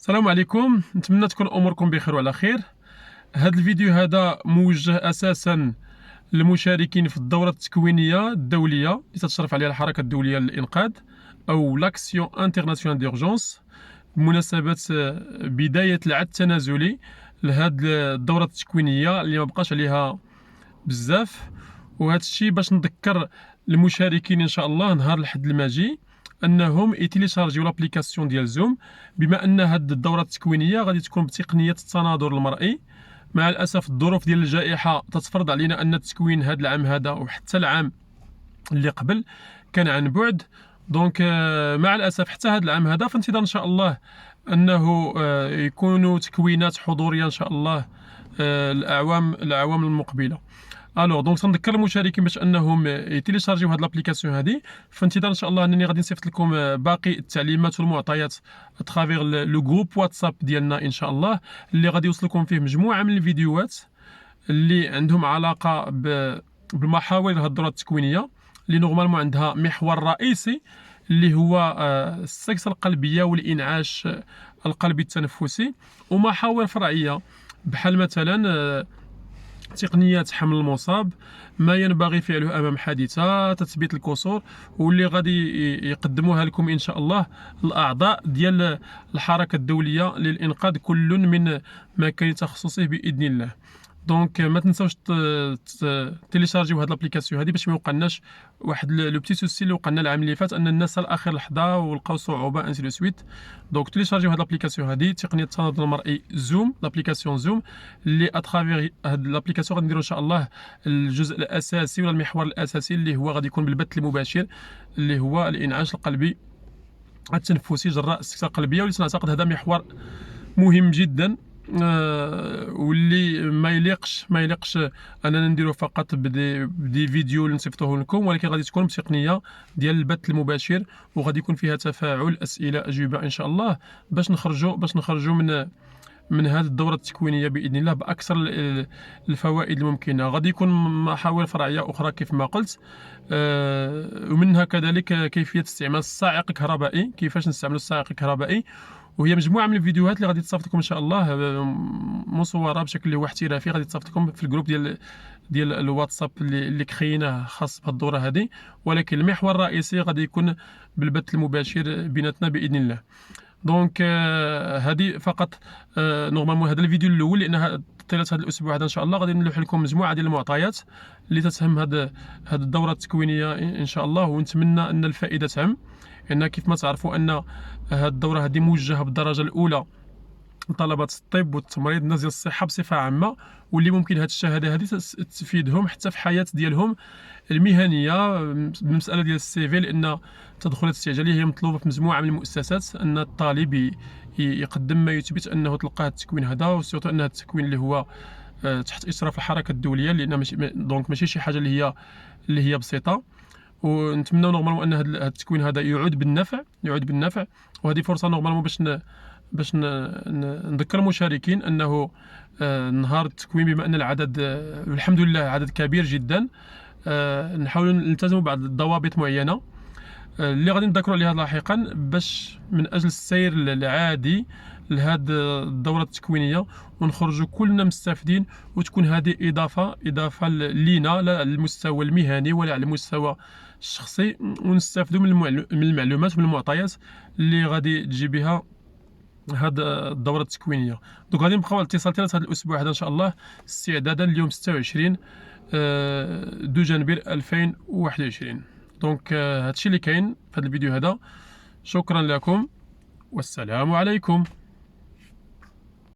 السلام عليكم، نتمنى تكون اموركم بخير وعلى خير. هذا الفيديو هذا موجه اساسا للمشاركين في الدوره التكوينيه الدوليه اللي تتشرف عليها الحركه الدوليه للانقاذ او لاكسيون انترناسيونال ديرجونس بمناسبه بدايه العد التنازلي لهذه الدوره التكوينيه اللي ما بقاش عليها بزاف. وهذا الشيء باش نذكر المشاركين ان شاء الله نهار الحد الماجي انهم يتيليشارجيو لابليكاسيون ديال زوم، بما ان هذه الدوره التكوينيه غادي تكون بتقنيه التناظر المرئي. مع الاسف الظروف ديال الجائحه تتفرض علينا ان التكوين هذا العام هذا وحتى العام اللي قبل كان عن بعد. دونك مع الاسف حتى هذا العام هذا في انتظار ان شاء الله انه يكونوا تكوينات حضوريه ان شاء الله الاعوام المقبله. الوغ دونك تنذكر المشاركين باش انهم يتيليشارجيو هاد لابليكاسيون هادي في انتظار ان شاء الله انني غادي نصيفط لكم باقي التعليمات والمعطيات اترافيغ لو جروب واتساب ديالنا ان شاء الله، اللي غادي يوصلكم فيه مجموعه من الفيديوهات اللي عندهم علاقه بالمحاور هاد الدوره التكوينيه، اللي نورمالمون عندها محور رئيسي اللي هو السكتة القلبيه والانعاش القلبي التنفسي، ومحاور فرعيه بحال مثلا تقنيات حمل المصاب، ما ينبغي فعله امام حادثه، تثبيت الكسور، واللي غادي يقدموها لكم ان شاء الله الاعضاء ديال الحركه الدوليه للانقاذ كل من مكان تخصصه باذن الله. دونك ما تنساوش تيليشارجيو هاد لابليكاسيون هادي باش ما يوقعناش واحد لو بتي سوسي اللي وقعنا العام اللي فات، ان الناس الاخر لحظه ولقاو صعوبه انسي لو سويت. دونك تيليشارجيو هاد لابليكاسيون هادي تقنيه التناظر المرئي زوم، لابليكاسيون زوم اللي اترافيغ هاد لابليكاسيون غنديروا ان شاء الله الجزء الاساسي ولا المحور الاساسي اللي هو غادي يكون بالبث المباشر، اللي هو الانعاش القلبي التنفسي جراء السكتة القلبيه، واللي نعتقد هذا محور مهم جدا. واللي ما يليقش اننا نديرو فقط بدي فيديو اللي نصيفطوه لكم، ولكن غادي تكون بتقنيه ديال البث المباشر، وغادي يكون فيها تفاعل، اسئله اجوبه ان شاء الله، باش نخرجوا من هذه الدوره التكوينيه باذن الله باكثر الفوائد الممكنه. غادي يكون محاور فرعيه اخرى كيف ما قلت، ومنها كذلك كيفيه استعمال الصاعق الكهربائي، كيفاش نستعملوا الصاعق الكهربائي، وهي مجموعه من الفيديوهات اللي غادي تصيفط لكم ان شاء الله مصوره بشكل اللي هو احترافي، غادي تصيفط لكم في الجروب ديال الواتساب اللي كريناه خاص بهذه الدوره هذه. ولكن المحور الرئيسي غادي يكون بالبث المباشر بيناتنا باذن الله. دونك هذه فقط نورمالمون هذا الفيديو الاول، لان طيله هذا الاسبوع هذا ان شاء الله غادي نلوح لكم مجموعه ديال المعطيات اللي تتهم هذه الدوره التكوينيه ان شاء الله، ونتمنى ان الفائده تعم. لان كيف ما تعرفوا ان هذه الدوره هذه موجهه بالدرجه الاولى طلبة الطب والتمريض، الناس ديال الصحه بصفه عامه، واللي ممكن هذه الشهاده هذه تفيدهم حتى في حياه ديالهم المهنيه بالمساله ديال السي في، لان التدخلات الاستعجاليه هي مطلوبه في مجموعه من المؤسسات، ان الطالب يقدم ما يثبت انه تلقى التكوين هذا، وسورتو ان هذا التكوين اللي هو تحت اشراف الحركه الدوليه، لان ماشي شي حاجه اللي هي بسيطه. ونتمنى نورمالمون ان هذا التكوين هذا يعود بالنفع. وهذه فرصه نورمالمون باش نذكر المشاركين انه نهار التكوين، بما ان العدد الحمد لله عدد كبير جدا، نحاول نلتزم بعض الضوابط معينه اللي غادي نذكروا عليها لاحقا، باش من اجل السير العادي لهذه الدوره التكوينيه ونخرجوا كلنا مستفيدين، وتكون هذه اضافه لينا، لا على المستوى المهني ولا على المستوى الشخصي، ونستافدوا من المعلومات ومن المعطيات اللي غادي تجي بها هاد الدوره التكوينيه. دونك غادي نبقاو على اتصال هذا الاسبوع هذا ان شاء الله، استعدادا ليوم 26 دو جانفي 2021. دونك هادشي اللي كاين في هذا الفيديو هذا. شكرا لكم والسلام عليكم.